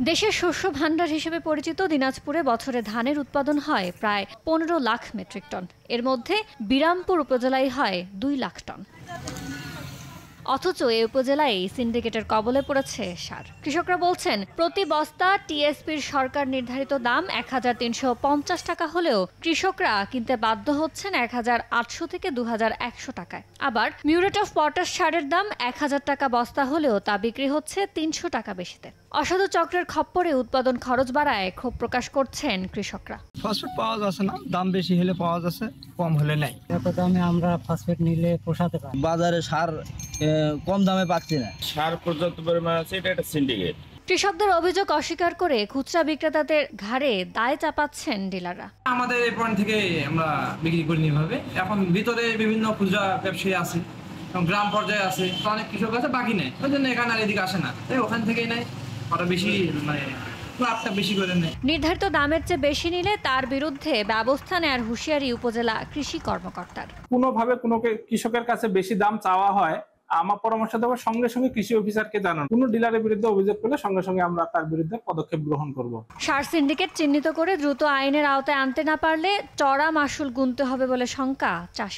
দেশের শস্য ভাণ্ডার হিসেবে পরিচিত দিনাজপুরে বছরে ধানের উৎপাদন হয় প্রায় ১৫ লাখ মেট্রিক টন। এর মধ্যে বিরামপুর উপজেলায় হয় ২ লাখ টন। অথচ এই উপজেলায় সিন্ডিকেটের কবলে পড়েছে সার। কৃষকরা বলছেন, প্রতি বস্তা টিএসপির সরকার নির্ধারিত দাম ১৩৫০ টাকা হলেও কৃষকরা কিনতে বাধ্য হচ্ছেন ১৮০০ থেকে ২১০০ টাকায়। আবার মিউরেট অফ পটাশ সারের দাম ১০০০ টাকা বস্তা হলেও তা বিক্রি হচ্ছে ৩০০ টাকা বেশিতে। অসাধু চক্রের খপ্পরে উৎপাদন খরচ বাড়ায় ক্ষোভ প্রকাশ করছেন কৃষকরা। ফসফেট পাওয়া যাচ্ছে না, দাম বেশি হলে পাওয়া যাচ্ছে, কম হলে নেই। এত দামে আমরা ফসফেট নিলে পোষাতে পারি। বাজারে সার কম দামে পাচ্ছি না। সার পর্যাপ্ত পরিমাণ আছে, এটা একটা সিন্ডিকেট। কৃষকদের অভিযোগ অস্বীকার করে খুচরা বিক্রেতাদের ঘাড়ে দায় চাপাচ্ছেন ডিলাররা। আমাদের এই পয়েন্ট থেকে আমরা বিক্রি করি এভাবে। এখন ভিতরে বিভিন্ন খুচরা ব্যবসায়ী আছে, গ্রাম পর্যায়ে আছে, অনেক কৃষক আছে বাকি নেই, ওই জন্য এখানে আর এদিকে আসে না, তাই ওখান থেকেই নেয়। ওরা বেশি লাভটা বেশি করে নেয়। নির্ধারিত দামের চেয়ে বেশি নিলে তার বিরুদ্ধে ব্যবস্থা নেয়ার হুঁশিয়ারি উপজেলা কৃষি কর্মকর্তার। কোনোভাবে কোনো কৃষকের কাছে বেশি দাম চাওয়া হয়, আমার পরামর্শ দেবো সঙ্গে সঙ্গে কৃষি অফিসারকে জানান। কোনো ডিলারের বিরুদ্ধে অভিযোগ করলে সঙ্গে সঙ্গে আমরা তার বিরুদ্ধে পদক্ষেপ গ্রহণ করব। সার সিন্ডিকেট চিহ্নিত করে দ্রুত আইনের আওতায় আনতে না পারলে চড়া মাশুল গুনতে হবে বলে শঙ্কা চাষী।